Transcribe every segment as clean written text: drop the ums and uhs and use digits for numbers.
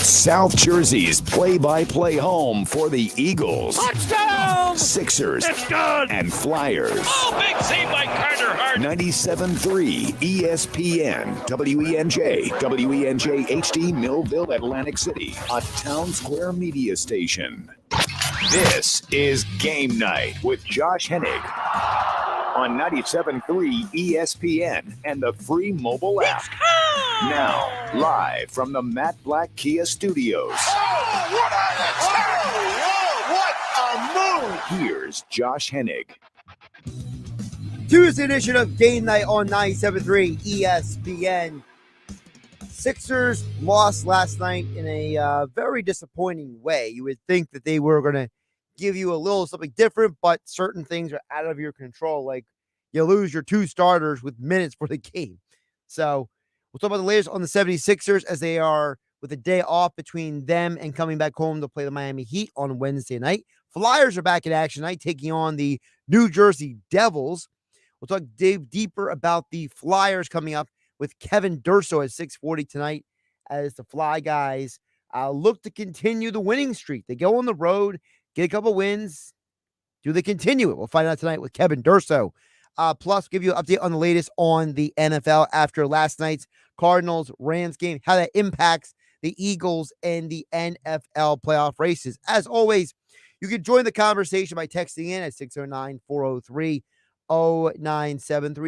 South Jersey's play-by-play home for the Eagles, Touchdown! Sixers, It's good! and Flyers. Oh, big save by Carter Hart. 97.3 ESPN, WENJ, WENJ HD, Millville, Atlantic City, a Town Square media station. This is Game Night with Josh Hennig on 97.3 ESPN and the free mobile app. Now, live from the Matt Black Kia Studios. Oh, what a move! Here's Josh Hennig. Tuesday edition of Game Night on 97.3 ESPN. Sixers lost last night in a very disappointing way. You would think that they were going to give you a little something different, but certain things are out of your control. Like you lose your two starters with minutes for the game. So we'll talk about the latest on the 76ers as they are with a day off between them and coming back home to play the Miami Heat on Wednesday night. Flyers are back in action tonight, taking on the New Jersey Devils. We'll talk deeper about the Flyers coming up with Kevin Durso at 6:40 tonight as the Fly guys look to continue the winning streak. They go on the road, get a couple wins. Do they continue it? We'll find out tonight with Kevin Durso. Plus, give you an update on the latest on the NFL after last night's Cardinals-Rams game, how that impacts the Eagles and the NFL playoff races. As always, you can join the conversation by texting in at 609-403-0973.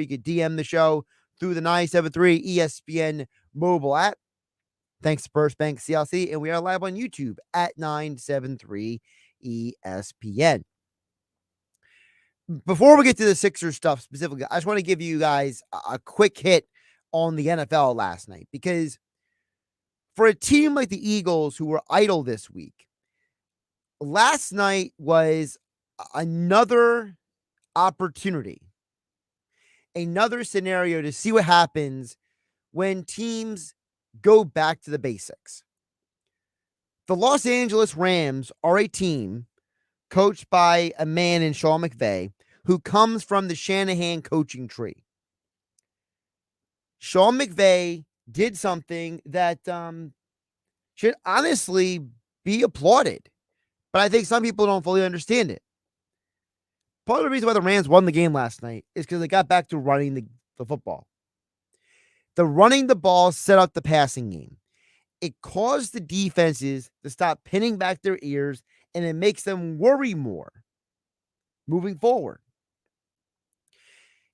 You can DM the show through the 973 ESPN mobile app. Thanks to First Bank CLC, and we are live on YouTube at 973 ESPN. Before we get to the Sixers stuff specifically, I just want to give you guys a quick hit on the NFL last night, because for a team like the Eagles who were idle this week, last night was another opportunity, another scenario to see what happens when teams go back to the basics. The Los Angeles Rams are a team coached by a man in Sean McVay who comes from the Shanahan coaching tree. Sean McVay did something that should honestly be applauded, but I think some people don't fully understand it. Part of the reason why the Rams won the game last night is because they got back to running the football. The running the ball set up the passing game. It caused the defenses to stop pinning back their ears, and it makes them worry more moving forward.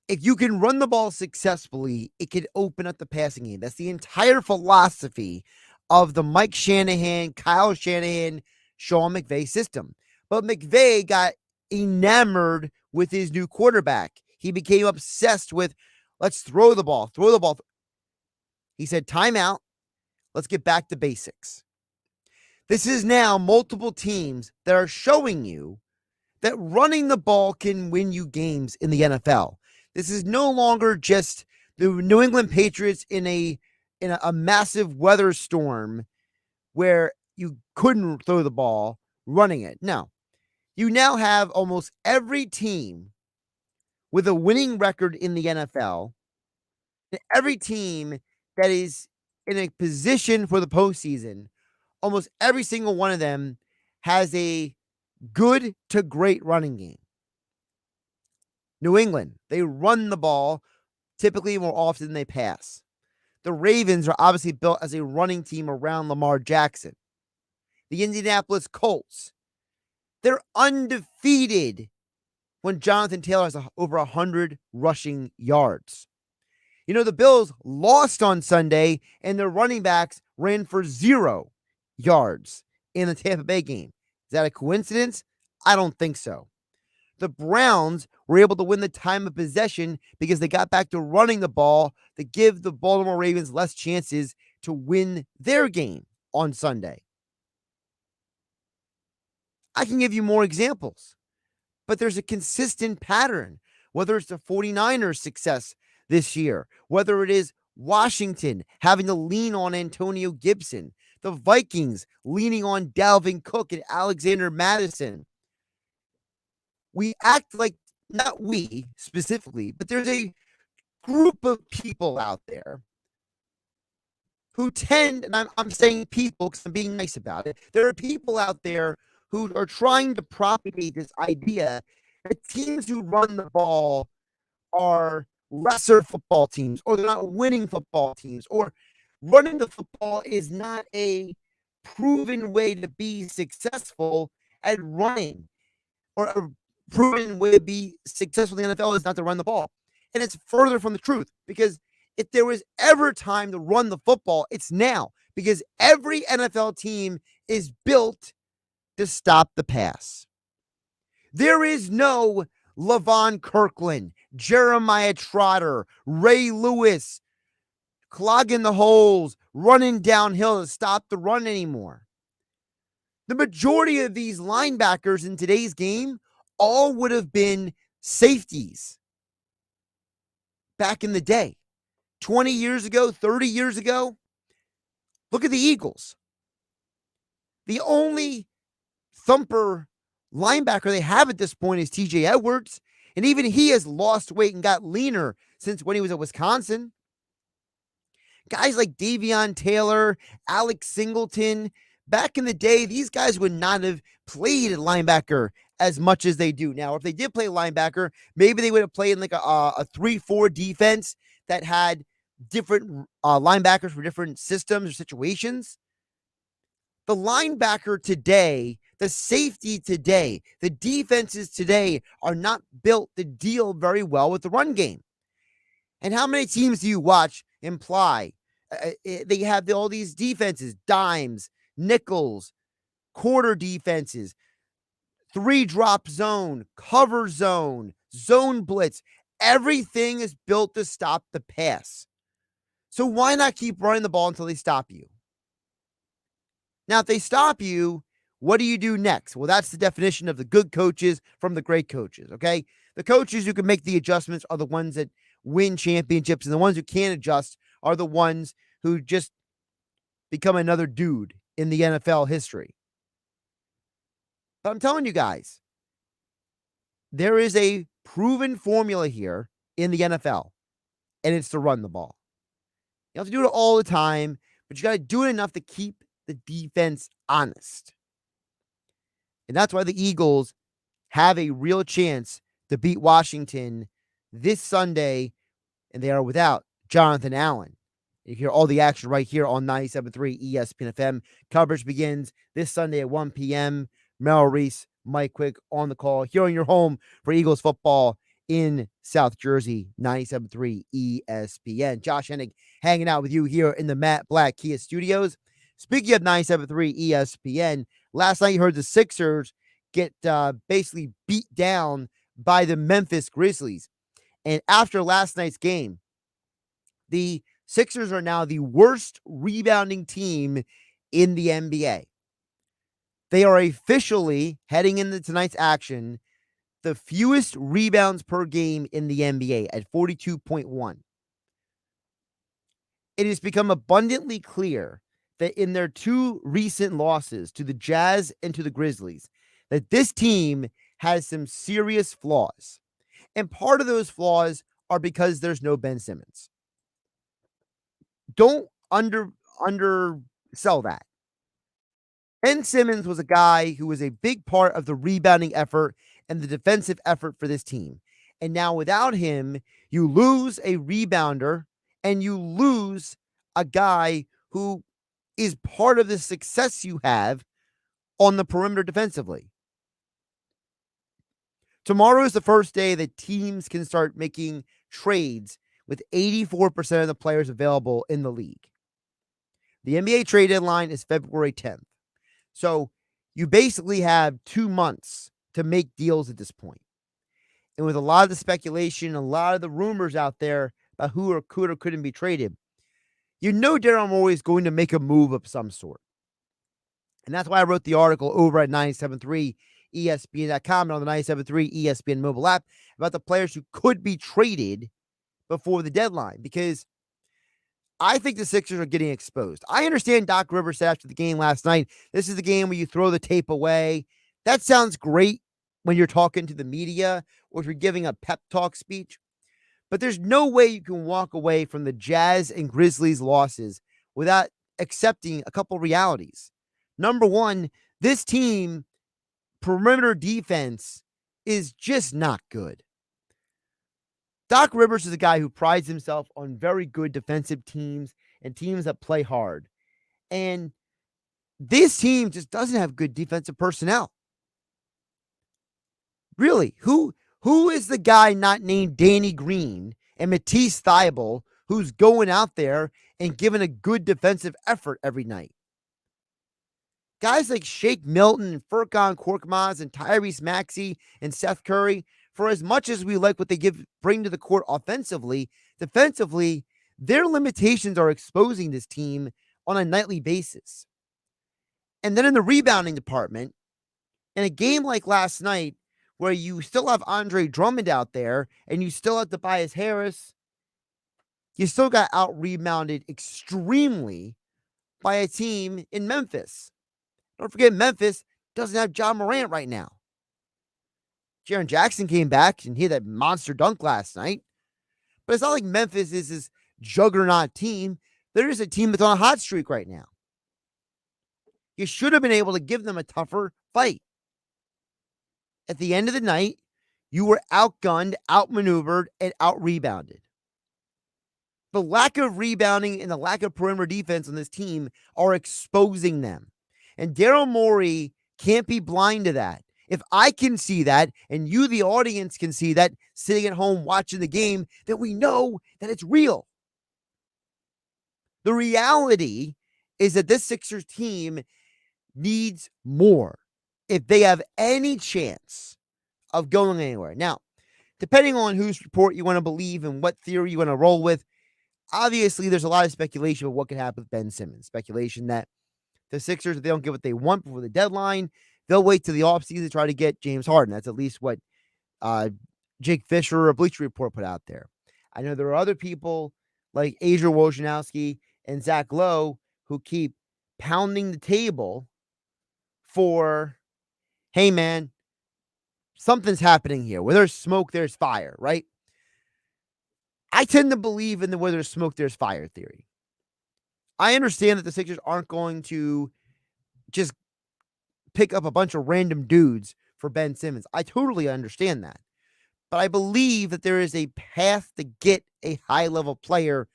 If you can run the ball successfully, it can open up the passing game. That's the entire philosophy of the Mike Shanahan, Kyle Shanahan, Sean McVay system. But McVay got enamored with his new quarterback. He became obsessed with, let's throw the ball. He said, timeout. Let's get back to basics. This is now multiple teams that are showing you that running the ball can win you games in the NFL. This is no longer just the New England Patriots in a massive weather storm where you couldn't throw the ball running it. No. You now have almost every team with a winning record in the NFL, and every team that is in a position for the postseason. Almost every single one of them has a good to great running game. New England, they run the ball typically more often than they pass. The Ravens are obviously built as a running team around Lamar Jackson. The Indianapolis Colts, they're undefeated when Jonathan Taylor has over 100 rushing yards. You know, the Bills lost on Sunday, and their running backs ran for 0 yards in the Tampa Bay game. Is that a coincidence? I don't think so. The Browns were able to win the time of possession because they got back to running the ball to give the Baltimore Ravens less chances to win their game on Sunday. I can give you more examples, but there's a consistent pattern, whether it's the 49ers' success this year, whether it is Washington having to lean on Antonio Gibson, the Vikings leaning on Dalvin Cook and Alexander Mattison. We act like, not we specifically, but there's a group of people out there who tend, and I'm saying people because I'm being nice about it, there are people out there who are trying to propagate this idea that teams who run the ball are lesser football teams, or they're not winning football teams, or running the football is not a proven way to be successful at running, or a proven way to be successful in the NFL is not to run the ball. And it's further from the truth, because if there was ever time to run the football, it's now, because every NFL team is built to stop the pass. There is no Levon Kirkland, Jeremiah Trotter, Ray Lewis clogging the holes, running downhill to stop the run anymore. The majority of these linebackers in today's game all would have been safeties back in the day. 20 years ago, 30 years ago. Look at the Eagles. The only thumper linebacker they have at this point is TJ Edwards, and even he has lost weight and got leaner since when he was at Wisconsin. Guys like Davion Taylor, Alex Singleton, back in the day, these guys would not have played at linebacker as much as they do now. If they did play linebacker, maybe they would have played in like a 3-4 defense that had different linebackers for different systems or situations. The linebacker today, the safety today, the defenses today are not built to deal very well with the run game. And how many teams do you watch imply? They have all these defenses, dimes, nickels, quarter defenses, 3-drop zone, cover zone, zone blitz. Everything is built to stop the pass. So why not keep running the ball until they stop you? Now, if they stop you, what do you do next? Well, that's the definition of the good coaches from the great coaches, okay? The coaches who can make the adjustments are the ones that win championships, and the ones who can't adjust are the ones who just become another dude in the NFL history. But I'm telling you guys, there is a proven formula here in the NFL, and it's to run the ball. You have to do it all the time, but you got to do it enough to keep the defense honest. And that's why the Eagles have a real chance to beat Washington this Sunday, and they are without Jonathan Allen. You hear all the action right here on 97.3 ESPN FM. Coverage begins this Sunday at 1 p.m. Merrill Reese, Mike Quick on the call here on your home for Eagles football in South Jersey, 97.3 ESPN. Josh Hennig hanging out with you here in the Matt Black Kia Studios. Speaking of 97.3 ESPN, last night you heard the Sixers get basically beat down by the Memphis Grizzlies. And after last night's game, the Sixers are now the worst rebounding team in the NBA. They are officially, heading into tonight's action, the fewest rebounds per game in the NBA at 42.1. It has become abundantly clear that in their two recent losses to the Jazz and to the Grizzlies, that this team has some serious flaws. And part of those flaws are because there's no Ben Simmons. Don't undersell that. Ben Simmons was a guy who was a big part of the rebounding effort and the defensive effort for this team. And now without him, you lose a rebounder and you lose a guy who is part of the success you have on the perimeter defensively. Tomorrow is the first day that teams can start making trades with 84% of the players available in the league. The NBA trade deadline is February 10th. So you basically have 2 months to make deals at this point. And with a lot of the speculation, a lot of the rumors out there about who or could or couldn't be traded, you know Daryl Morey is going to make a move of some sort. And that's why I wrote the article over at 97.3 ESPN.com and on the 97.3 ESPN mobile app about the players who could be traded before the deadline, because I think the Sixers are getting exposed. I understand Doc Rivers said after the game last night, this is the game where you throw the tape away. That sounds great when you're talking to the media or if you're giving a pep talk speech. But there's no way you can walk away from the Jazz and Grizzlies losses without accepting a couple realities. Number one, this team perimeter defense is just not good. Doc Rivers is a guy who prides himself on very good defensive teams and teams that play hard. And this team just doesn't have good defensive personnel. Really, who is the guy not named Danny Green and Matisse Thybulle who's going out there and giving a good defensive effort every night? Guys like Shake Milton and Furkan Korkmaz and Tyrese Maxey and Seth Curry, for as much as we like what they bring to the court offensively, defensively, their limitations are exposing this team on a nightly basis. And then in the rebounding department, in a game like last night, where you still have Andre Drummond out there and you still have Tobias Harris, you still got out-rebounded extremely by a team in Memphis. Don't forget, Memphis doesn't have John Morant right now. Jaren Jackson came back and he had that monster dunk last night. But it's not like Memphis is this juggernaut team. They're just a team that's on a hot streak right now. You should have been able to give them a tougher fight. At the end of the night, you were outgunned, outmaneuvered, and out-rebounded. The lack of rebounding and the lack of perimeter defense on this team are exposing them. And Daryl Morey can't be blind to that. If I can see that, and you, the audience, can see that sitting at home watching the game, then we know that it's real. The reality is that this Sixers team needs more if they have any chance of going anywhere. Now, depending on whose report you want to believe and what theory you want to roll with, obviously there's a lot of speculation of what could happen with Ben Simmons. Speculation that the Sixers, if they don't get what they want before the deadline, they'll wait till the offseason to try to get James Harden. That's at least what Jake Fisher or Bleacher Report put out there. I know there are other people like Adrian Wojnarowski and Zach Lowe who keep pounding the table for, hey man, something's happening here. Where there's smoke, there's fire, right? I tend to believe in the where there's smoke, there's fire theory. I understand that the Sixers aren't going to just pick up a bunch of random dudes for Ben Simmons. I totally understand that. But I believe that there is a path to get a high-level player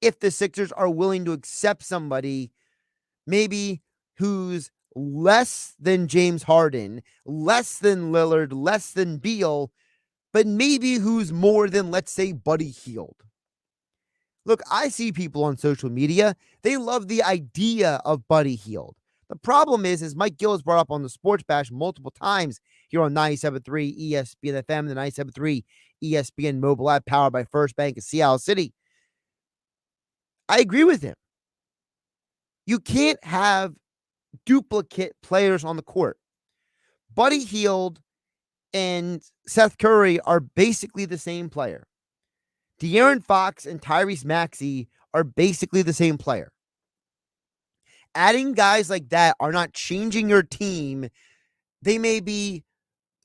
if the Sixers are willing to accept somebody maybe who's less than James Harden, less than Lillard, less than Beal, but maybe who's more than, let's say, Buddy Hield. Look, I see people on social media, they love the idea of Buddy Hield. The problem is, as Mike Gill has brought up on the Sports Bash multiple times here on 97.3 ESPN FM, the 97.3 ESPN mobile app powered by First Bank of Seattle City. I agree with him. You can't have duplicate players on the court. Buddy Hield and Seth Curry are basically the same player. De'Aaron Fox and Tyrese Maxey are basically the same player. Adding guys like that are not changing your team. They may be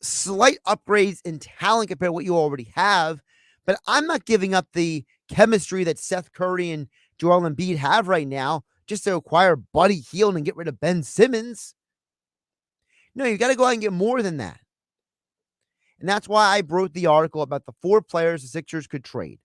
slight upgrades in talent compared to what you already have, but I'm not giving up the chemistry that Seth Curry and Joel Embiid have right now just to acquire Buddy Hield and get rid of Ben Simmons. No, you got to go out and get more than that. And that's why I wrote the article about the 4 players the Sixers could trade.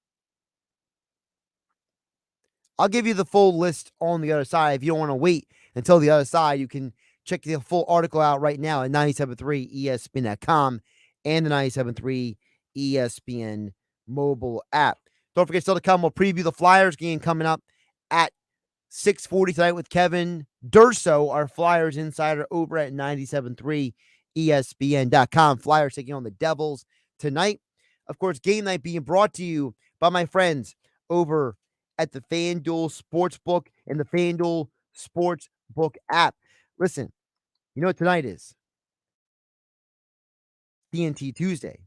I'll give you the full list on the other side. If you don't want to wait until the other side, you can check the full article out right now at 97.3ESPN.com and the 97.3 ESPN mobile app. Don't forget, still to come, we'll preview the Flyers game coming up at 6:40 tonight with Kevin Durso, our Flyers insider over at 97.3 ESPN.com. Flyers taking on the Devils tonight. Of course, Game Night being brought to you by my friends over at the FanDuel Sportsbook and the FanDuel Sportsbook app. Listen, you know what tonight is? TNT Tuesday.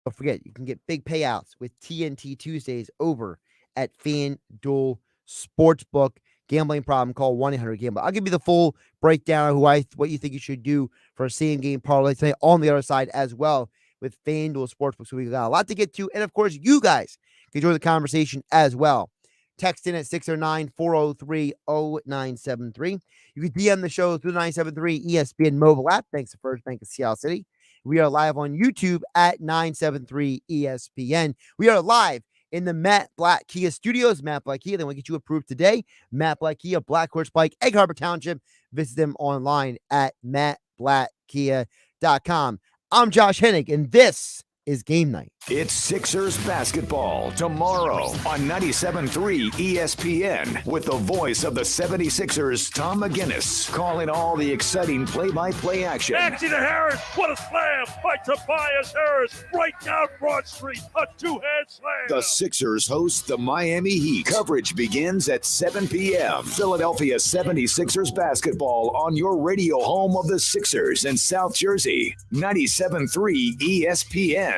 Don't forget, you can get big payouts with TNT Tuesdays over at FanDuel Sportsbook. Gambling problem, call 1-800-GAMBLER. I'll give you the full breakdown of what you think you should do for a same-game parlay tonight on the other side as well with FanDuel Sportsbook. So we got a lot to get to. And, of course, you guys can join the conversation as well. Text in at 609-403-0973. You can DM the show through the 973 ESPN mobile app. Thanks to First Bank of Seattle City. We are live on YouTube at 973 ESPN. We are live in the Matt Blatt Kia studios. Matt Blatt Kia, they want to get you approved today. Matt Blatt Kia, Black Horse Pike, Egg Harbor Township. Visit them online at mattblattkia.com. I'm Josh Hennig, and this is Game Night. It's Sixers basketball tomorrow on 97.3 ESPN with the voice of the 76ers, Tom McGinnis, calling all the exciting play-by-play action. Maxey to Harris. What a slam by Tobias Harris. Right down Broad Street. A two-hand slam. The Sixers host the Miami Heat. Coverage begins at 7 p.m. Philadelphia 76ers basketball on your radio home of the Sixers in South Jersey. 97.3 ESPN.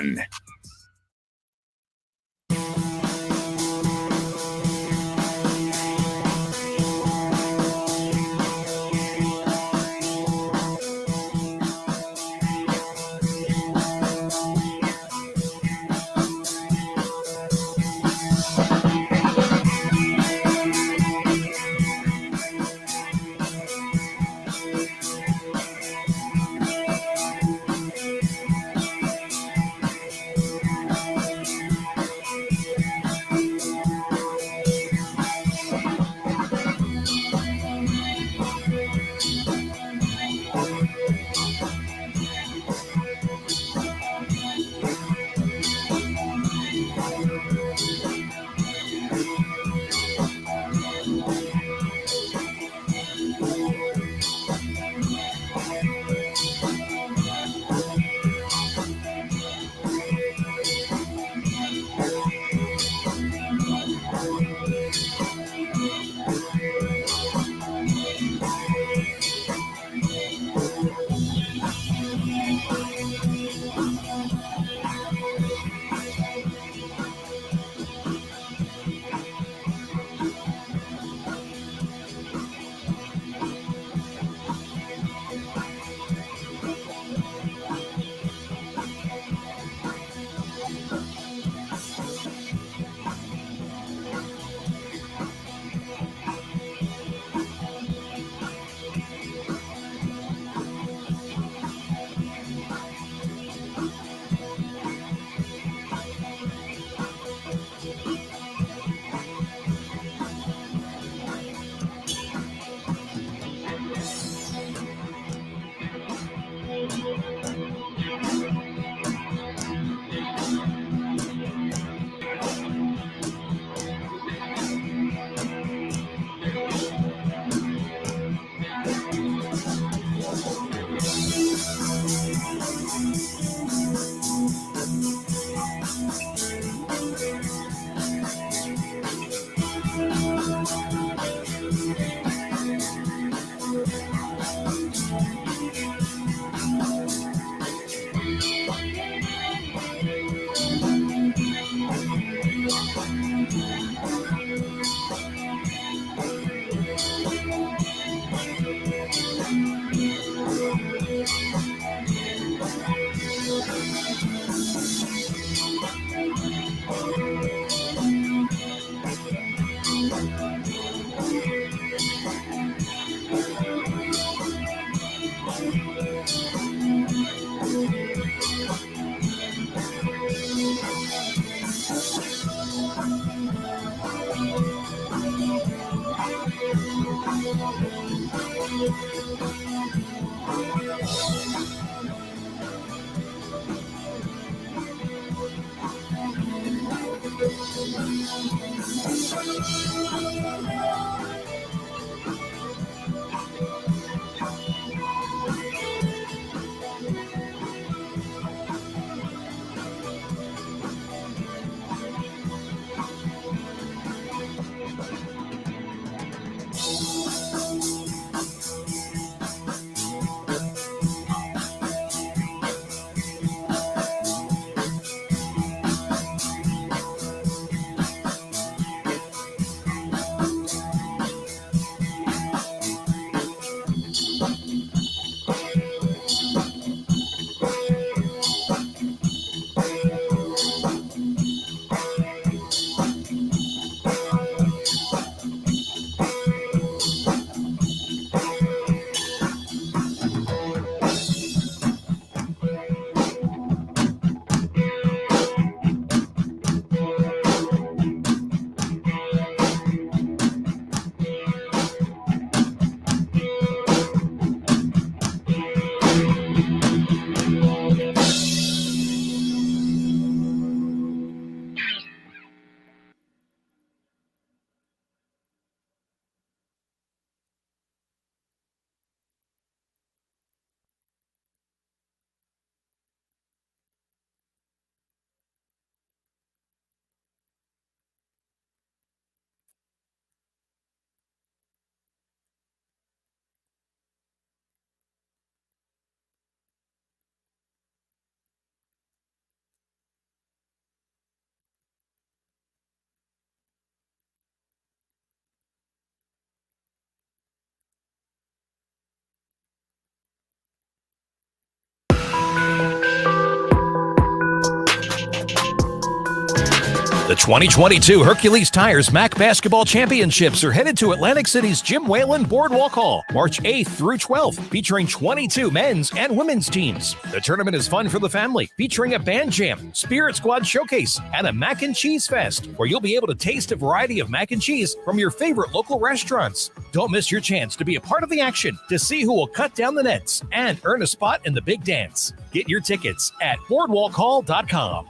The 2022 Hercules Tires MAC Basketball Championships are headed to Atlantic City's Jim Whalen Boardwalk Hall, March 8th through 12th, featuring 22 men's and women's teams. The tournament is fun for the family, featuring a band jam, Spirit Squad showcase, and a mac and cheese fest, where you'll be able to taste a variety of mac and cheese from your favorite local restaurants. Don't miss your chance to be a part of the action, to see who will cut down the nets, and earn a spot in the big dance. Get your tickets at boardwalkhall.com.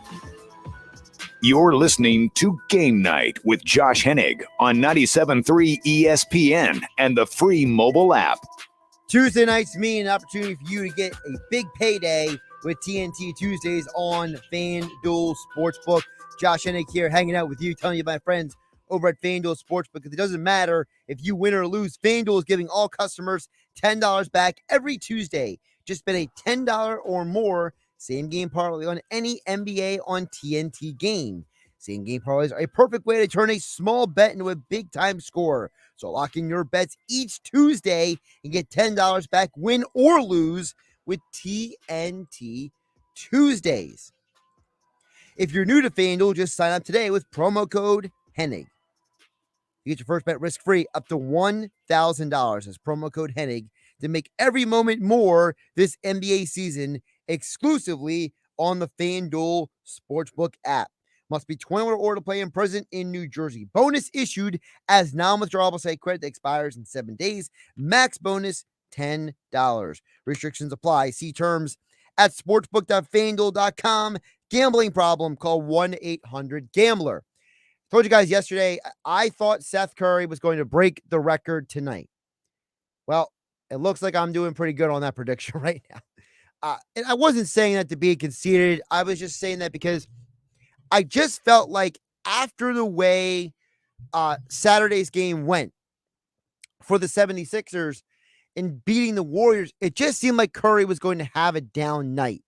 You're listening to Game Night with Josh Hennig on 97.3 ESPN and the free mobile app. Tuesday nights mean an opportunity for you to get a big payday with TNT Tuesdays on FanDuel Sportsbook. Josh Hennig here, hanging out with you, telling you my friends over at FanDuel Sportsbook, because it doesn't matter if you win or lose. FanDuel is giving all customers $10 back every Tuesday. Just bet a $10 or more same game parlay on any NBA on TNT game. Same game parlays are a perfect way to turn a small bet into a big time score. So lock in your bets each Tuesday and get $10 back, win or lose, with TNT Tuesdays. If you're new to FanDuel, just sign up today with promo code Hennig. You get your first bet risk-free up to $1,000 as promo code Hennig to make every moment more this NBA season, exclusively on the FanDuel Sportsbook app. Must be 21 or older to play and present in New Jersey. Bonus issued as non-withdrawable site credit that expires in 7 days. Max bonus $10. Restrictions apply. See terms at sportsbook.fanduel.com. Gambling problem? Call 1-800-GAMBLER. Told you guys yesterday, I thought Seth Curry was going to break the record tonight. Well, it looks like I'm doing pretty good on that prediction right now. And I wasn't saying that to be conceited. I was just saying that because I just felt like after the way Saturday's game went for the 76ers in beating the Warriors, it just seemed like Curry was going to have a down night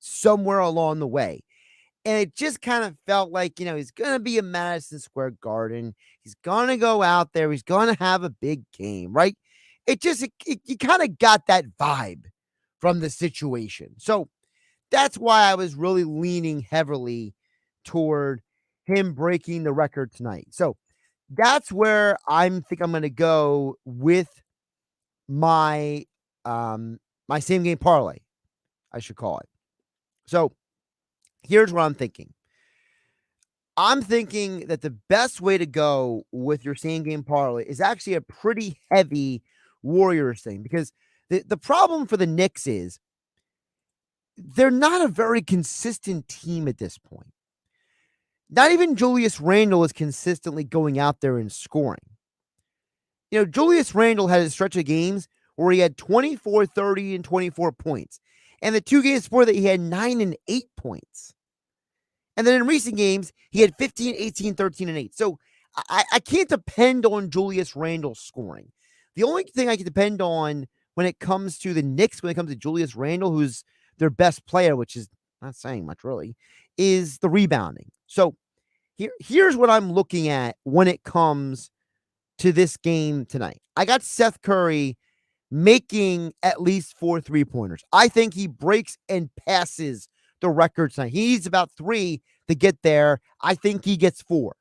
somewhere along the way. And it just kind of felt like, he's going to be in Madison Square Garden. He's going to go out there. He's going to have a big game, right? You kind of got that vibe from the situation. So that's why I was really leaning heavily toward him breaking the record tonight. So that's where I think I'm going to go with my my same game parlay, I should call it. So here's what I'm thinking. I'm thinking that the best way to go with your same game parlay is actually a pretty heavy Warriors thing, because the problem for the Knicks is they're not a very consistent team at this point. Not even Julius Randle is consistently going out there and scoring. Julius Randle had a stretch of games where he had 24, 30, and 24 points. And the 2 games before that, he had 9 and 8 points. And then in recent games, he had 15, 18, 13, and 8. So I can't depend on Julius Randle scoring. The only thing I can depend on when it comes to the Knicks, when it comes to Julius Randle, who's their best player, which is not saying much really, is the rebounding. So here's what I'm looking at when it comes to this game tonight. I got Seth Curry making at least 4 3-pointers. I think he breaks and passes the record tonight. He needs about 3 to get there. I think he gets 4.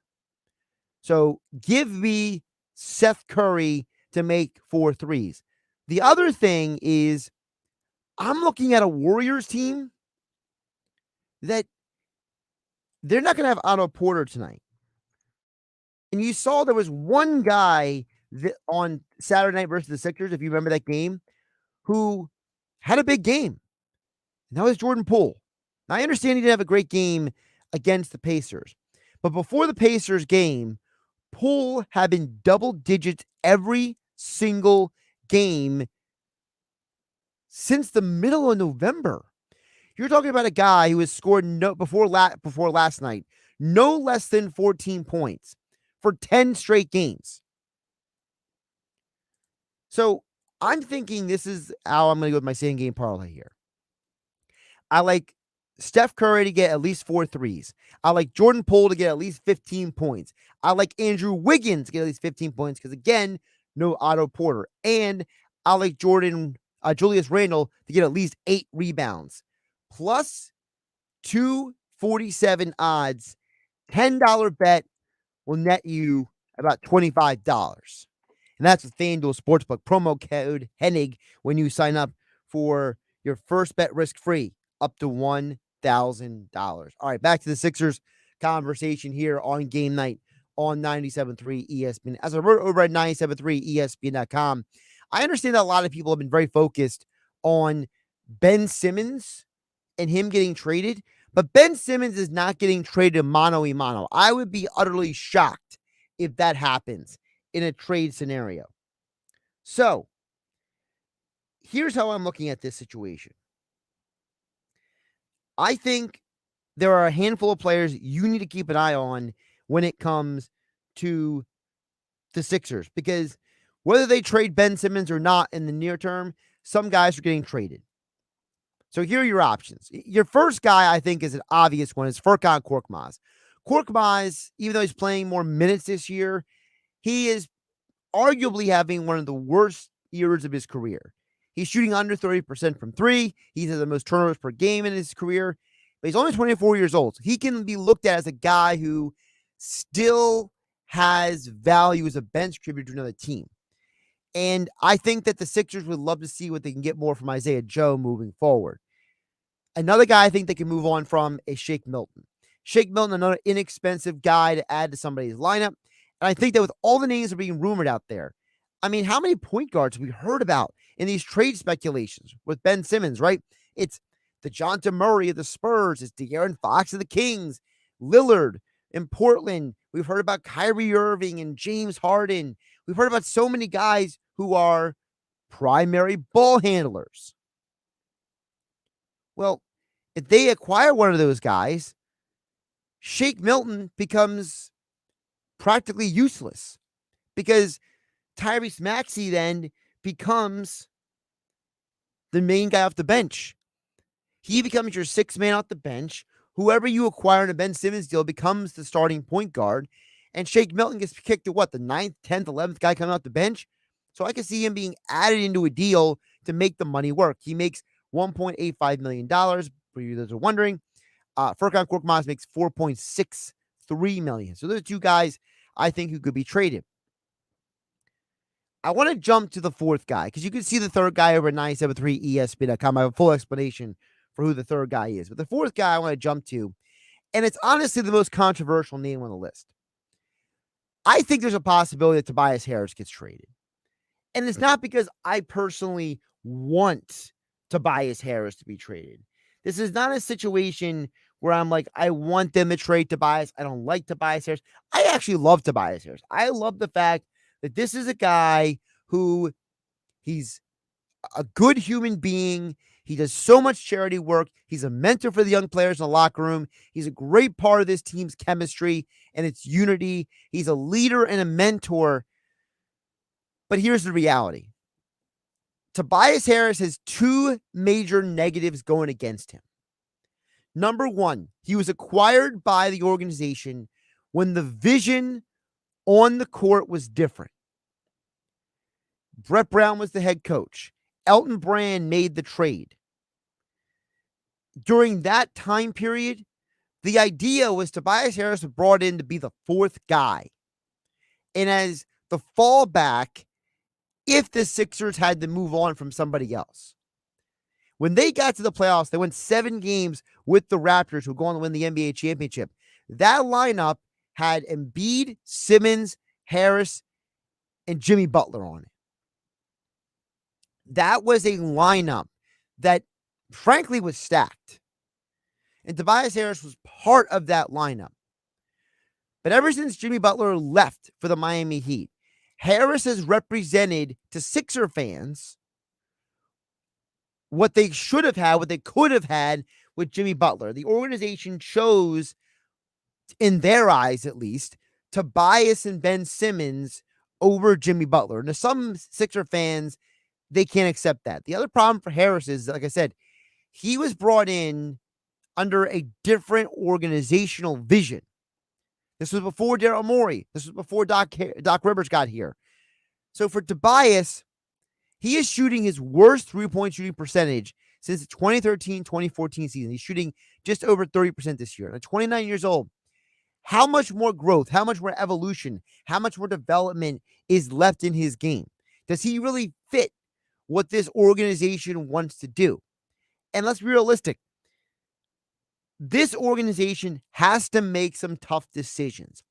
So give me Seth Curry to make 4 threes. The other thing is I'm looking at a Warriors team that they're not going to have Otto Porter tonight. And you saw there was one guy on Saturday night versus the Sixers, if you remember that game, who had a big game. And that was Jordan Poole. Now, I understand he didn't have a great game against the Pacers. But before the Pacers game, Poole had been double digits every single game since the middle of November. You're talking about a guy who has scored before last night, no less than 14 points for 10 straight games. So I'm thinking this is how I'm going to go with my same game parlay here. I like Steph Curry to get at least 4 threes. I like Jordan Poole to get at least 15 points. I like Andrew Wiggins to get at least 15 points because, again, no Otto Porter. And I like Julius Randle to get at least 8 rebounds. Plus 247 odds $10 bet will net you about $25. And that's with FanDuel Sportsbook. Promo code Hennig when you sign up for your first bet risk-free up to $1,000. All right, back to the Sixers conversation here on Game Night on 97.3 ESPN. As I wrote over at 97.3 ESPN.com, I understand that a lot of people have been very focused on Ben Simmons and him getting traded, but Ben Simmons is not getting traded mano a mano. I would be utterly shocked if that happens in a trade scenario. So, here's how I'm looking at this situation. I think there are a handful of players you need to keep an eye on when it comes to the Sixers, because whether they trade Ben Simmons or not in the near term, some guys are getting traded. So here are your options. Your first guy, I think, is an obvious one, is Furkan Korkmaz. Korkmaz, even though he's playing more minutes this year, he is arguably having one of the worst years of his career. He's shooting under 30% from three. He's had the most turnovers per game in his career, but he's only 24 years old. So he can be looked at as a guy who still has value as a bench contributor to another team. And I think that the Sixers would love to see what they can get more from Isaiah Joe moving forward. Another guy I think they can move on from is Shake Milton. Shake Milton, another inexpensive guy to add to somebody's lineup. And I think that with all the names that are being rumored out there, I mean, how many point guards have we heard about in these trade speculations with Ben Simmons, right? It's DeJounte Murray of the Spurs. It's De'Aaron Fox of the Kings. Lillard in Portland. We've heard about Kyrie Irving and James Harden. We've heard about so many guys who are primary ball handlers. Well, if they acquire one of those guys, Shake Milton becomes practically useless because Tyrese Maxey then becomes the main guy off the bench. He becomes your sixth man off the bench. Whoever you acquire in a Ben Simmons deal becomes the starting point guard. And Shake Milton gets kicked to what, the 9th, 10th, 11th guy coming off the bench? So I can see him being added into a deal to make the money work. He makes $1.85 million, for you that are wondering. Furkan Korkmaz makes $4.63 million. So those are two guys I think who could be traded. I want to jump to the fourth guy because you can see the third guy over at 973 ESPN.com. I have a full explanation for who the third guy is. But the fourth guy I want to jump to, and it's honestly the most controversial name on the list. I think there's a possibility that Tobias Harris gets traded. And it's not because I personally want Tobias Harris to be traded. This is not a situation where I'm like, I want them to trade Tobias. I don't like Tobias Harris. I actually love Tobias Harris. I love the fact that this is a guy who he's a good human being. He does so much charity work. He's a mentor for the young players in the locker room. He's a great part of this team's chemistry and its unity. He's a leader and a mentor. But here's the reality. Tobias Harris has two major negatives going against him. Number one, he was acquired by the organization when the vision on the court was different. Brett Brown was the head coach. Elton Brand made the trade. During that time period, the idea was Tobias Harris was brought in to be the fourth guy. And as the fallback, if the Sixers had to move on from somebody else. When they got to the playoffs, they went 7 games with the Raptors who go on to win the NBA championship. That lineup had Embiid, Simmons, Harris, and Jimmy Butler on it. That was a lineup that, frankly, was stacked. And Tobias Harris was part of that lineup. But ever since Jimmy Butler left for the Miami Heat, Harris has represented to Sixer fans what they should have had, what they could have had with Jimmy Butler. The organization chose, in their eyes at least, Tobias and Ben Simmons over Jimmy Butler. Now, some Sixer fans, they can't accept that. The other problem for Harris is, like I said, he was brought in under a different organizational vision. This was before Daryl Morey. This was before Doc Rivers got here. So for Tobias, he is shooting his worst three-point shooting percentage since the 2013-2014 season. He's shooting just over 30% this year. At 29 years old, how much more growth, how much more evolution, how much more development is left in his game? Does he really fit what this organization wants to do? And let's be realistic. This organization has to make some tough decisions.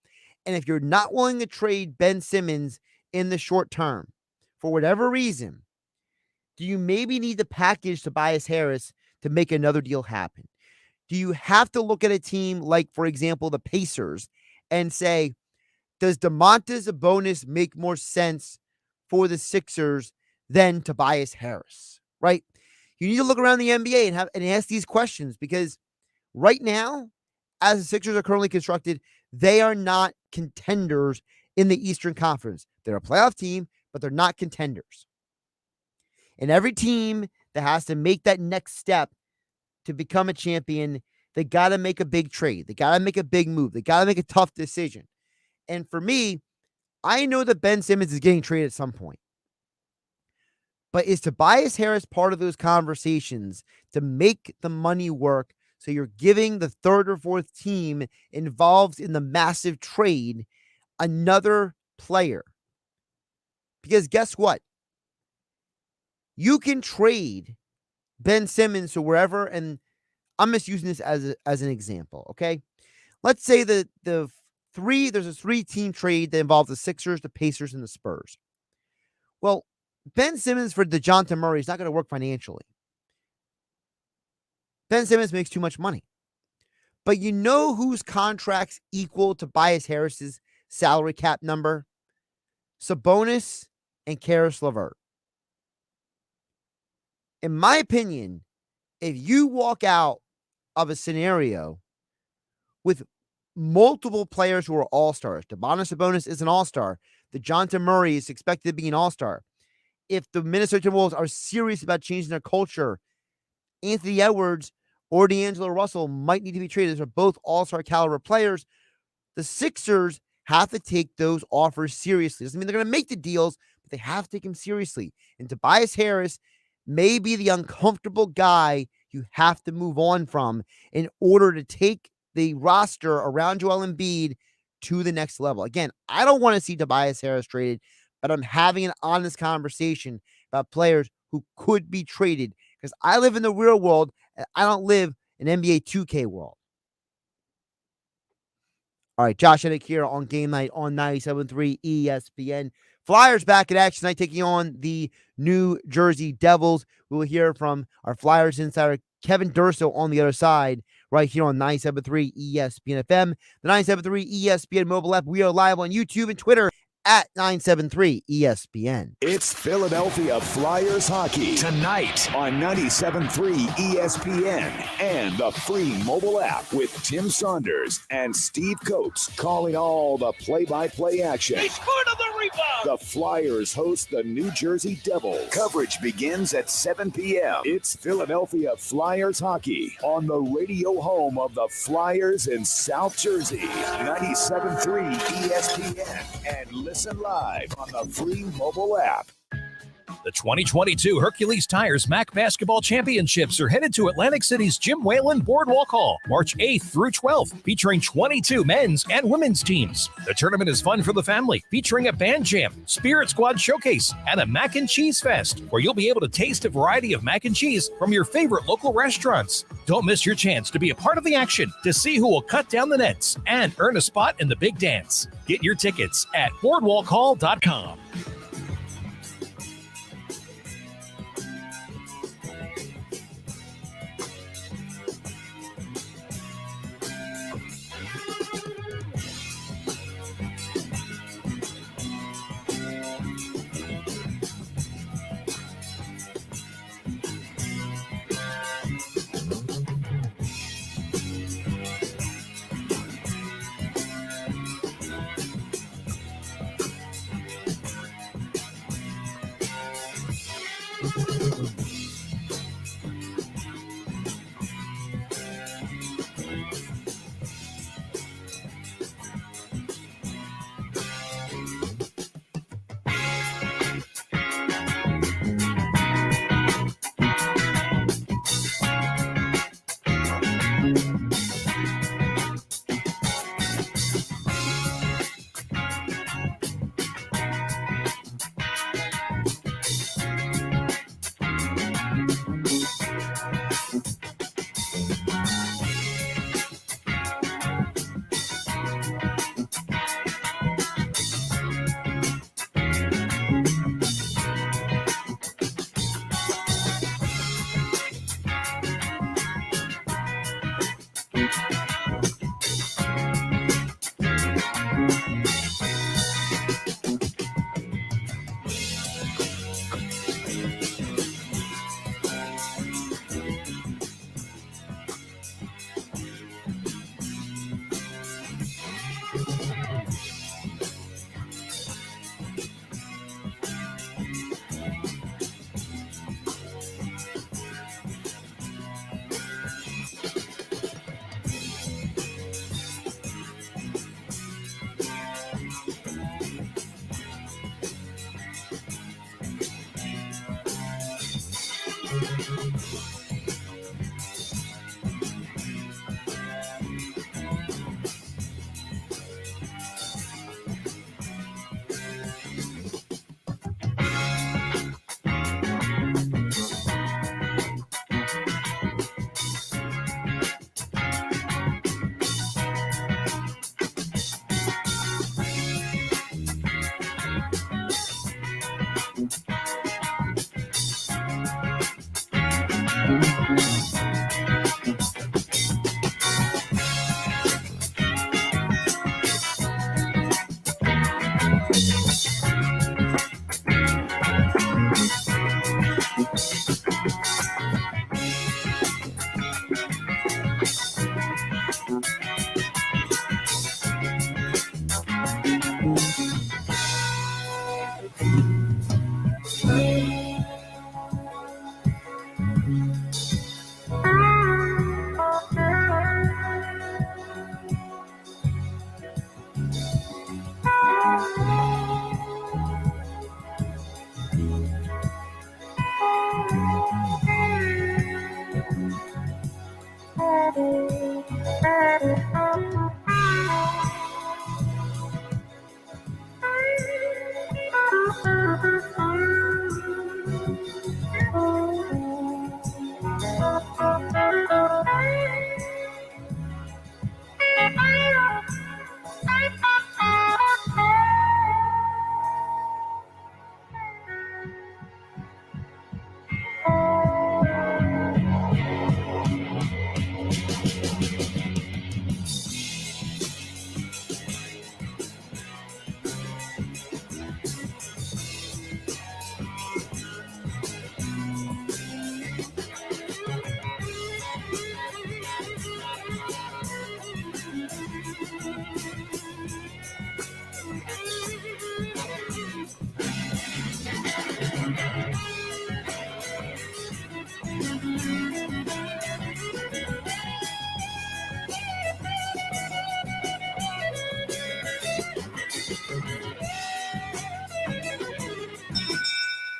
And if you're not willing to trade Ben Simmons in the short term, for whatever reason, do you maybe need to package Tobias Harris to make another deal happen? Do you have to look at a team like, for example, the Pacers and say, does Domantas Sabonis make more sense for the Sixers than Tobias Harris, right? You need to look around the NBA and ask these questions, because right now, as the Sixers are currently constructed, they are not contenders in the Eastern Conference. They're a playoff team, but they're not contenders. And every team that has to make that next step to become a champion, they got to make a big trade. They got to make a big move. They got to make a tough decision. And for me, I know that Ben Simmons is getting traded at some point. But is Tobias Harris part of those conversations to make the money work, so you're giving the third or fourth team involved in the massive trade another player? Because guess what? You can trade Ben Simmons to wherever, and I'm just using this as an example, okay? Let's say that there's a 3-team trade that involves the Sixers, the Pacers, and the Spurs. Well, Ben Simmons for DeJounte Murray is not going to work financially. Ben Simmons makes too much money. But you know whose contracts equal Tobias Harris's salary cap number? Sabonis and Karis LeVert. In my opinion, if you walk out of a scenario with multiple players who are all-stars, Domantas Sabonis is an all-star, DeJounte Murray is expected to be an all-star. If the Minnesota Timberwolves are serious about changing their culture, Anthony Edwards or D'Angelo Russell might need to be traded. They're both all-star caliber players. The Sixers have to take those offers seriously. Doesn't mean they're going to make the deals, but they have to take them seriously. And Tobias Harris may be the uncomfortable guy you have to move on from in order to take the roster around Joel Embiid to the next level. Again, I don't want to see Tobias Harris traded, but I'm having an honest conversation about players who could be traded, because I live in the real world and I don't live in NBA 2K world. All right, Josh Hennig here on Game Night on 97.3 ESPN. Flyers back in action tonight, taking on the New Jersey Devils. We will hear from our Flyers Insider Kevin Durso on the other side, right here on 97.3 ESPN FM, the 97.3 ESPN mobile app. We are live on YouTube and Twitter at 973 ESPN. It's Philadelphia Flyers hockey tonight on 97.3 ESPN and the free mobile app with Tim Saunders and Steve Coates calling all the play-by-play action. He scored on the rebound. The Flyers host the New Jersey Devils. Coverage begins at 7 p.m. It's Philadelphia Flyers hockey on the radio home of the Flyers in South Jersey. 97.3 ESPN and listen live on the free mobile app. The 2022 Hercules Tires MAC Basketball Championships are headed to Atlantic City's Jim Whalen Boardwalk Hall, March 8th through 12th, featuring 22 men's and women's teams. The tournament is fun for the family, featuring a band jam, Spirit Squad showcase, and a mac and cheese fest, where you'll be able to taste a variety of mac and cheese from your favorite local restaurants. Don't miss your chance to be a part of the action, to see who will cut down the nets, and earn a spot in the big dance. Get your tickets at boardwalkhall.com.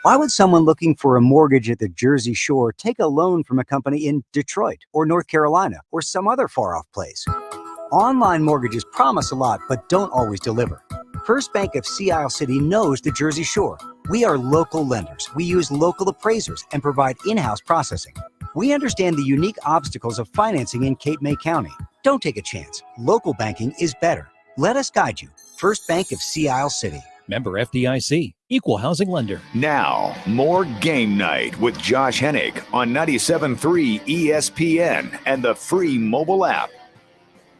Why would someone looking for a mortgage at the Jersey Shore take a loan from a company in Detroit or North Carolina or some other far-off place? Online mortgages promise a lot but don't always deliver. First Bank of Sea Isle City knows the Jersey Shore. We are local lenders. We use local appraisers and provide in-house processing. We understand the unique obstacles of financing in Cape May County. Don't take a chance. Local banking is better. Let us guide you. First Bank of Sea Isle City. Member FDIC, equal housing lender. Now, more Game Night with Josh Hennig on 97.3 ESPN and the free mobile app.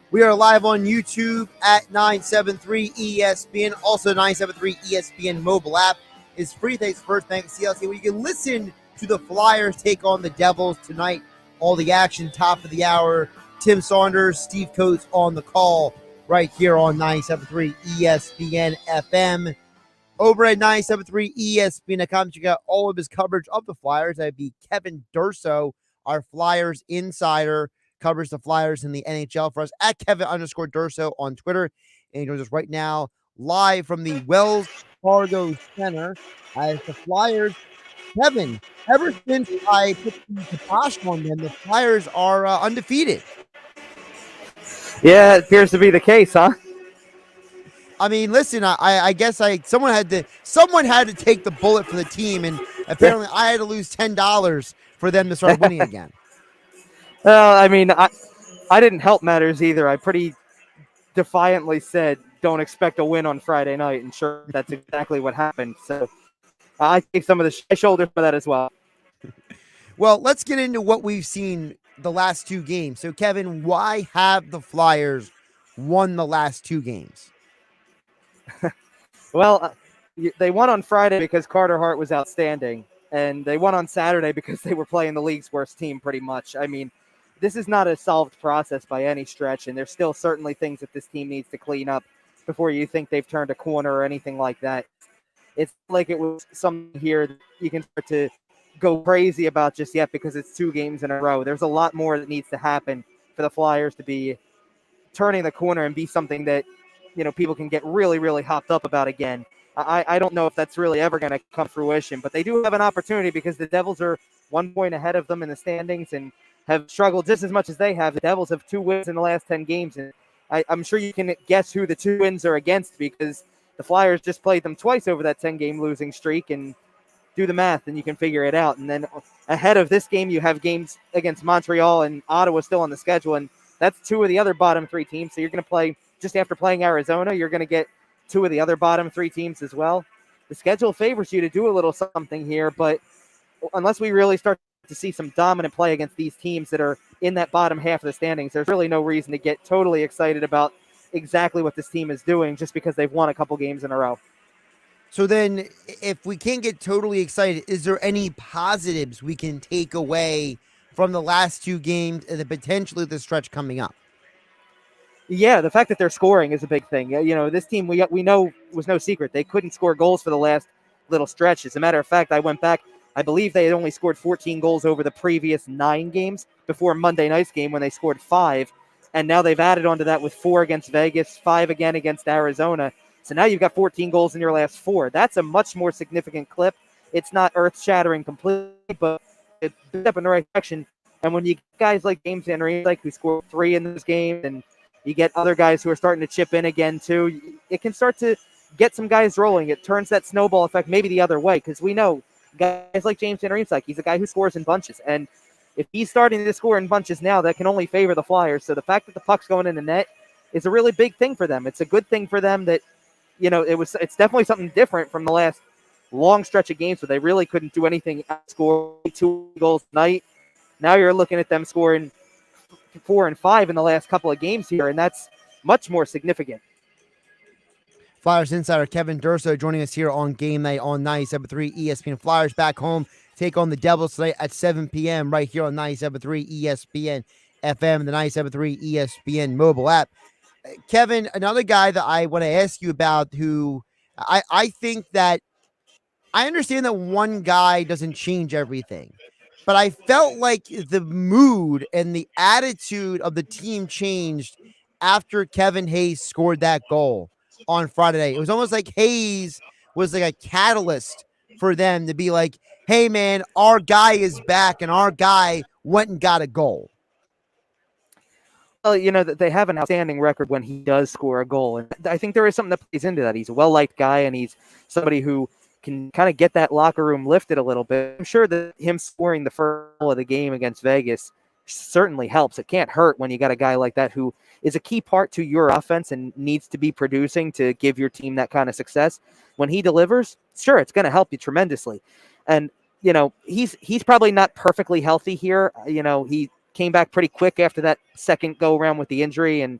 We are live on YouTube at 973 ESPN. Also, 973 ESPN mobile app is free. Thanks, First Bank CLC, where you can listen to the Flyers take on the Devils tonight. All the action, top of the hour. Tim Saunders, Steve Coates on the call right here on 973 ESPN FM. Over at 973 ESPN.com, you got all of his coverage of the Flyers. That'd be Kevin Durso, our Flyers Insider, covers the Flyers in the NHL for us at Kevin_Durso on Twitter. And he joins us right now live from the Wells Fargo Center as the Flyers. Kevin, ever since I put the kibosh on them, the Flyers are undefeated. Yeah, it appears to be the case, huh? I mean, listen, I guess someone had to take the bullet for the team, and apparently I had to lose $10 for them to start winning again. Well, I mean, I didn't help matters either. I pretty defiantly said, don't expect a win on Friday night, and sure, that's exactly what happened. So I take some of the shoulders for that as well. Well, let's get into what we've seen the last two games. So, Kevin, why have the Flyers won the last two games? Well, they won on Friday because Carter Hart was outstanding, and they won on Saturday because they were playing the league's worst team pretty much. I mean, this is not a solved process by any stretch, and there's still certainly things that this team needs to clean up before you think they've turned a corner or anything like that. It's like it was something here that you can start to go crazy about just yet because it's 2 games in a row. There's a lot more that needs to happen for the Flyers to be turning the corner and be something that, you know, people can get really, really hopped up about again. I don't know if that's really ever going to come to fruition, but they do have an opportunity because the Devils are 1 point ahead of them in the standings and have struggled just as much as they have. The Devils have 2 wins in the last 10 games, and I'm sure you can guess who the 2 wins are against because the Flyers just played them twice over that 10-game losing streak, and do the math and you can figure it out. And then ahead of this game, you have games against Montreal and Ottawa still on the schedule, and that's 2 of the other bottom 3 teams. So you're going to play, just after playing Arizona, you're going to get 2 of the other bottom 3 teams as well. The schedule favors you to do a little something here, but unless we really start to see some dominant play against these teams that are in that bottom half of the standings, there's really no reason to get totally excited about exactly what this team is doing just because they've won a couple games in a row. So then, if we can't get totally excited, is there any positives we can take away from the last 2 games and potentially the stretch coming up? Yeah, the fact that they're scoring is a big thing. You know, this team we know was no secret. They couldn't score goals for the last little stretch. As a matter of fact, I went back. I believe they had only scored 14 goals over the previous 9 games before Monday night's game when they scored 5. And now they've added on to that with 4 against Vegas, 5 again against Arizona. So now you've got 14 goals in your last 4. That's a much more significant clip. It's not earth-shattering completely, but it's a step in the right direction. And when you get guys like James Hennig, like who scored 3 in this game, and you get other guys who are starting to chip in again too, it can start to get some guys rolling. It turns that snowball effect maybe the other way because we know guys like James Hennig, like he's a guy who scores in bunches. And if he's starting to score in bunches now, that can only favor the Flyers. So the fact that the puck's going in the net is a really big thing for them. It's a good thing for them that, you know, it's definitely something different from the last long stretch of games where they really couldn't do anything, score 2 goals a night. Now you're looking at them scoring 4 and 5 in the last couple of games here, and that's much more significant. Flyers Insider Kevin Durso joining us here on Game Night on 97.3 ESPN. Flyers back home take on the Devils tonight at 7 p.m. right here on 97.3 ESPN FM, the 97.3 ESPN mobile app. Kevin, another guy that I want to ask you about who I think that I understand that one guy doesn't change everything, but I felt like the mood and the attitude of the team changed after Kevin Hayes scored that goal on Friday night. It was almost like Hayes was like a catalyst for them to be like, hey, man, our guy is back and our guy went and got a goal. Well, you know, they have an outstanding record when he does score a goal. And I think there is something that plays into that. He's a well-liked guy, and he's somebody who can kind of get that locker room lifted a little bit. I'm sure that him scoring the first goal of the game against Vegas certainly helps. It can't hurt when you got a guy like that who is a key part to your offense and needs to be producing to give your team that kind of success. When he delivers, sure, it's going to help you tremendously. And, you know, he's probably not perfectly healthy here. You know, he came back pretty quick after that second go around with the injury. And,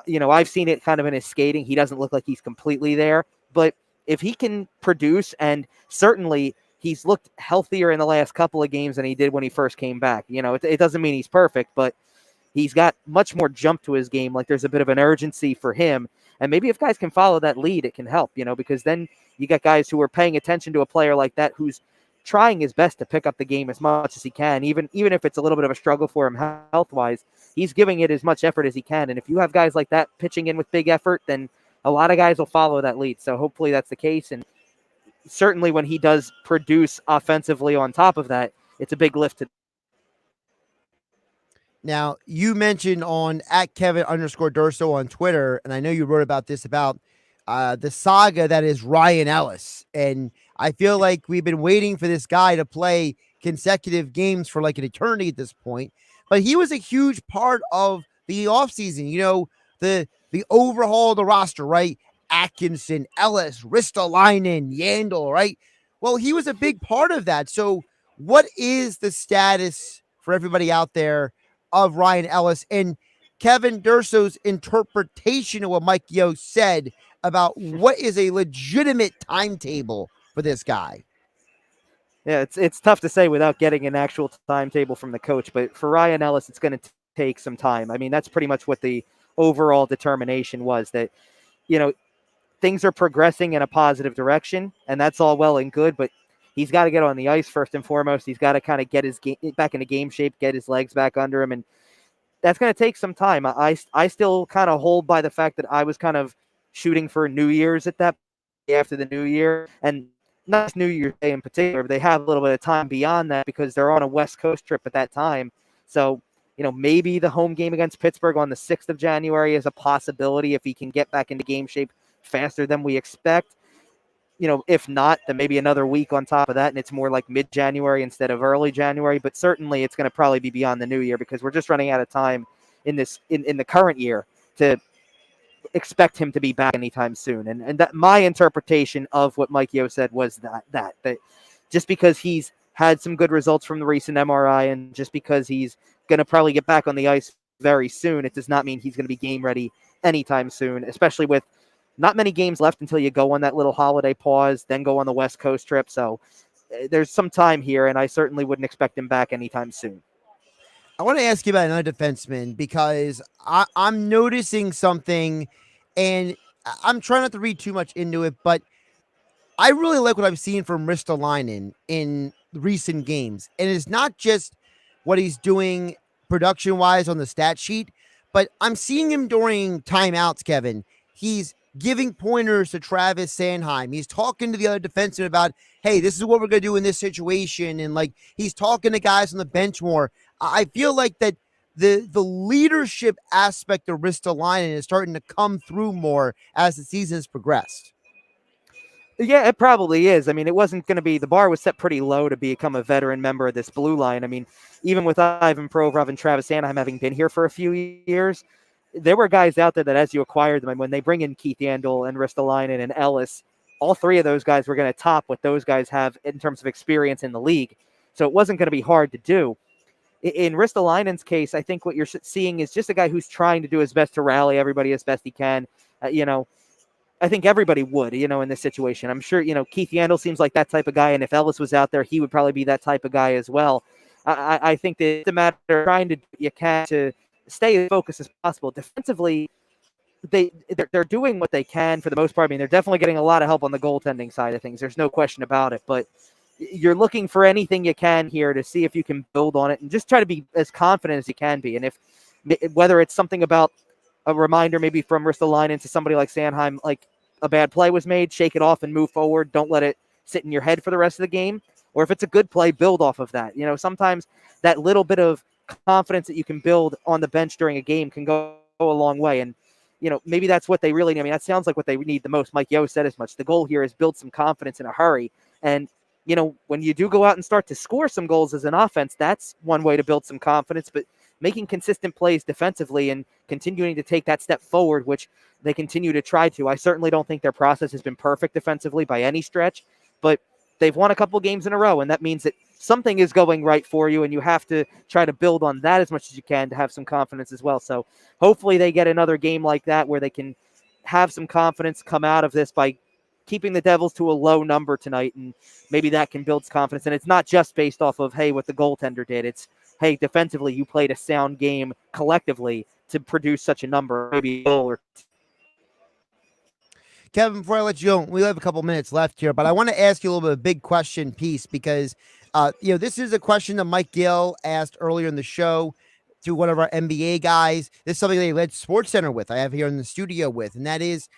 you know, I've seen it kind of in his skating. He doesn't look like he's completely there. But if he can produce, and certainly he's looked healthier in the last couple of games than he did when he first came back. You know, it doesn't mean he's perfect, but he's got much more jump to his game. Like there's a bit of an urgency for him. And maybe if guys can follow that lead, it can help, you know, because then you got guys who are paying attention to a player like that who's trying his best to pick up the game as much as he can, even if it's a little bit of a struggle for him health-wise. He's giving it as much effort as he can. And if you have guys like that pitching in with big effort, then a lot of guys will follow that lead. So hopefully that's the case. And certainly when he does produce offensively on top of that, it's a big lift to. Now, you mentioned on @Kevin_Durso on Twitter, and I know you wrote about this, about the saga that is Ryan Ellis. And I feel like we've been waiting for this guy to play consecutive games for like an eternity at this point. But he was a huge part of the offseason. You know, the overhaul of the roster, right? Atkinson, Ellis, Ristolainen, Yandel, right? Well, he was a big part of that. So what is the status for everybody out there of Ryan Ellis and Kevin Durso's interpretation of what Mike Yeo said about what is a legitimate timetable for this guy? Yeah, it's tough to say without getting an actual timetable from the coach, but for Ryan Ellis, it's going to take some time. I mean, that's pretty much what the overall determination was, that, you know, things are progressing in a positive direction, and that's all well and good, but he's got to get on the ice first and foremost. He's got to kind of get his game back into game shape, get his legs back under him, and that's going to take some time. I still kind of hold by the fact that I was kind of shooting for New Year's at that after the New Year, and not just New Year's Day in particular, but they have a little bit of time beyond that because they're on a West Coast trip at that time. So, maybe the home game against Pittsburgh on the 6th of January is a possibility if he can get back into game shape faster than we expect. If not, then maybe another week on top of that, and it's more like mid-January instead of early January. But certainly it's going to probably be beyond the new year because we're just running out of time in the current year to expect him to be back anytime soon. And that my interpretation of what Mike Yeo said was that just because he's had some good results from the recent MRI and just because he's going to probably get back on the ice very soon, it does not mean he's going to be game ready anytime soon, especially with not many games left until you go on that little holiday pause, then go on the West Coast trip. So there's some time here, and I certainly wouldn't expect him back anytime soon. I want to ask you about another defenseman because I'm noticing something, and I'm trying not to read too much into it, but I really like what I've seen from Ristolainen in recent games. And it's not just what he's doing production-wise on the stat sheet, but I'm seeing him during timeouts, Kevin. He's giving pointers to Travis Sanheim. He's talking to the other defenseman about, hey, this is what we're going to do in this situation. And, he's talking to guys on the bench more. I feel like that the leadership aspect of Ristolainen is starting to come through more as the season has progressed. Yeah, it probably is. I mean, it wasn't going to be, the bar was set pretty low to become a veteran member of this blue line. I mean, even with Ivan Provorov and Travis Sanheim having been here for a few years, there were guys out there that as you acquired them, and when they bring in Keith Yandel and Ristolainen and Ellis, all three of those guys were going to top what those guys have in terms of experience in the league. So it wasn't going to be hard to do. In Ristolainen's case, I think what you're seeing is just a guy who's trying to do his best to rally everybody as best he can. I think everybody would, in this situation. I'm sure, Keith Yandel seems like that type of guy, and if Ellis was out there, he would probably be that type of guy as well. I think that it's a matter of trying to do what you can to stay as focused as possible. Defensively, they're doing what they can for the most part. I mean, they're definitely getting a lot of help on the goaltending side of things. There's no question about it, but you're looking for anything you can here to see if you can build on it and just try to be as confident as you can be. And whether it's something about a reminder maybe from Ristolainen to somebody like Sanheim, like a bad play was made, shake it off and move forward. Don't let it sit in your head for the rest of the game. Or if it's a good play, build off of that. Sometimes that little bit of confidence that you can build on the bench during a game can go a long way. And, maybe that's what they really need. I mean, that sounds like what they need the most. Mike Yeo said as much. The goal here is build some confidence in a hurry. And, when you do go out and start to score some goals as an offense, that's one way to build some confidence. But making consistent plays defensively and continuing to take that step forward, which they continue to try to. I certainly don't think their process has been perfect defensively by any stretch, but they've won a couple games in a row, and that means that something is going right for you, and you have to try to build on that as much as you can to have some confidence as well. So hopefully they get another game like that where they can have some confidence come out of this by keeping the Devils to a low number tonight, and maybe that can build confidence. And it's not just based off of, hey, what the goaltender did. It's, hey, defensively, you played a sound game collectively to produce such a number, maybe a goal or two. Kevin, before I let you go, we have a couple minutes left here, but I want to ask you a little bit of a big question piece because, this is a question that Mike Gill asked earlier in the show to one of our NBA guys. This is something they led SportsCenter with, I have here in the studio with, and that is,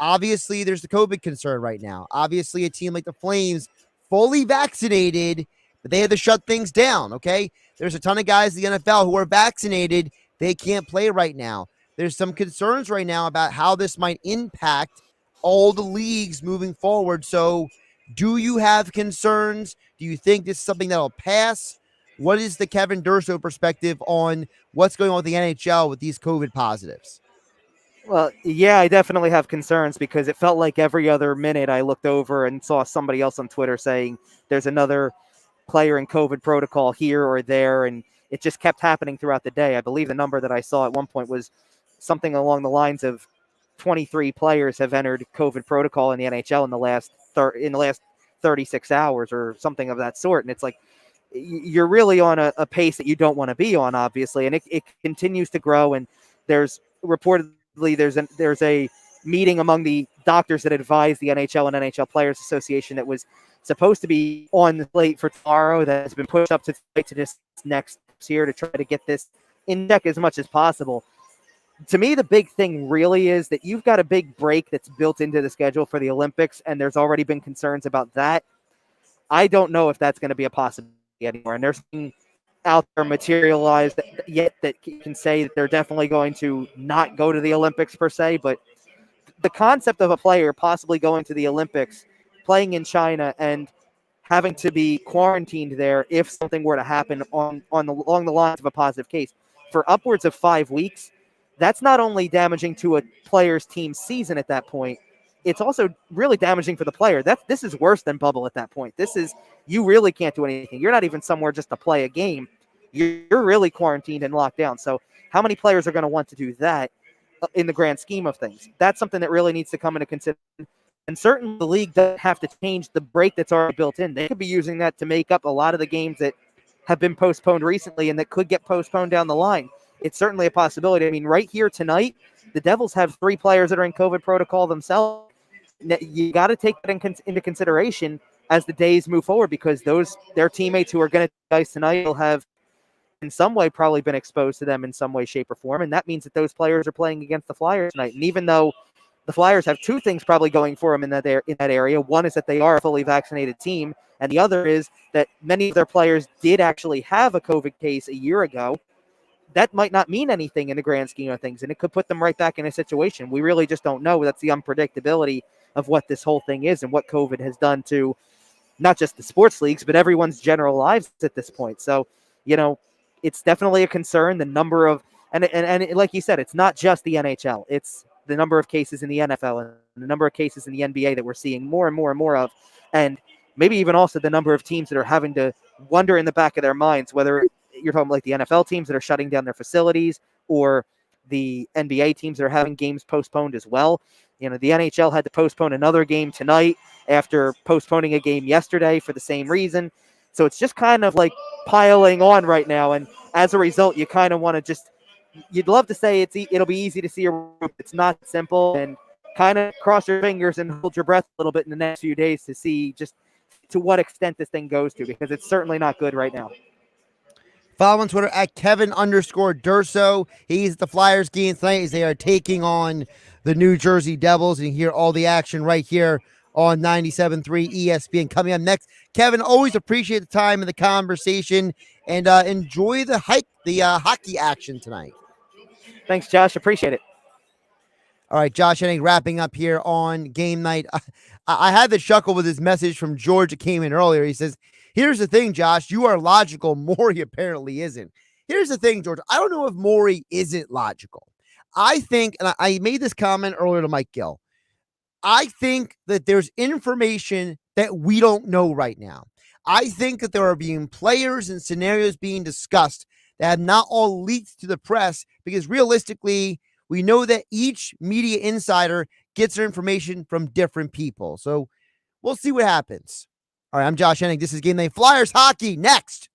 obviously, there's the COVID concern right now. Obviously, a team like the Flames, fully vaccinated, but they had to shut things down, okay? There's a ton of guys in the NFL who are vaccinated. They can't play right now. There's some concerns right now about how this might impact all the leagues moving forward. So do you have concerns? Do you think this is something that'll pass? What is the Kevin Durso perspective on what's going on with the NHL with these COVID positives? Well, yeah, I definitely have concerns because it felt like every other minute I looked over and saw somebody else on Twitter saying there's another player in COVID protocol here or there, and it just kept happening throughout the day. I believe the number that I saw at one point was something along the lines of 23 players have entered COVID protocol in the NHL in the last 36 hours or something of that sort. And it's like, you're really on a pace that you don't want to be on, obviously. And it continues to grow. And there's reportedly, there's a meeting among the doctors that advise the NHL and NHL Players Association that was supposed to be on the slate for tomorrow that has been pushed up to this next year to try to get this in check as much as possible. To me, the big thing really is that you've got a big break that's built into the schedule for the Olympics, and there's already been concerns about that. I don't know if that's going to be a possibility anymore. And there's nothing out there materialized yet that can say that they're definitely going to not go to the Olympics per se. But the concept of a player possibly going to the Olympics, playing in China, and having to be quarantined there if something were to happen along the lines of a positive case for upwards of 5 weeks, that's not only damaging to a player's team season at that point, it's also really damaging for the player. This is worse than bubble at that point. This is, you really can't do anything. You're not even somewhere just to play a game. You're really quarantined and locked down. So how many players are going to want to do that in the grand scheme of things? That's something that really needs to come into consideration. And certainly the league doesn't have to change the break that's already built in. They could be using that to make up a lot of the games that have been postponed recently and that could get postponed down the line. It's certainly a possibility. I mean, right here tonight, the Devils have 3 players that are in COVID protocol themselves. You got to take that into consideration as the days move forward, because their teammates who are going to ice tonight will have in some way probably been exposed to them in some way, shape, or form. And that means that those players are playing against the Flyers tonight. And even though the Flyers have 2 things probably going for them in that area. One is that they are a fully vaccinated team, and the other is that many of their players did actually have a COVID case a year ago. That might not mean anything in the grand scheme of things, and it could put them right back in a situation. We really just don't know. That's the unpredictability of what this whole thing is and what COVID has done to not just the sports leagues, but everyone's general lives at this point. So, it's definitely a concern. The number of, and like you said, it's not just the NHL. It's the number of cases in the NFL and the number of cases in the NBA that we're seeing more and more and more of. And maybe even also the number of teams that are having to wonder in the back of their minds whether you're talking like the NFL teams that are shutting down their facilities or the NBA teams that are having games postponed as well. The NHL had to postpone another game tonight after postponing a game yesterday for the same reason. So it's just kind of like piling on right now. And as a result, you kind of want to just, you'd love to say it'll be easy to see a group. It's not simple, and kind of cross your fingers and hold your breath a little bit in the next few days to see just to what extent this thing goes to, because it's certainly not good right now. Follow on Twitter at Kevin_Durso. He's at the Flyers game tonight as they are taking on the New Jersey Devils. And you hear all the action right here on 97.3 ESPN. Coming up next, Kevin, always appreciate the time and the conversation, and enjoy the hockey action tonight. Thanks, Josh. Appreciate it. All right, Josh Hennig wrapping up here on Game Night. I had to chuckle with his message from George that came in earlier. He says, here's the thing, Josh, you are logical. Maury apparently isn't. Here's the thing, George. I don't know if Maury isn't logical. I think, and I made this comment earlier to Mike Gill, I think that there's information that we don't know right now. I think that there are being players and scenarios being discussed that have not all leaked to the press, because realistically, we know that each media insider gets their information from different people. So we'll see what happens. All right, I'm Josh Hennig. This is Game Night. Flyers hockey next.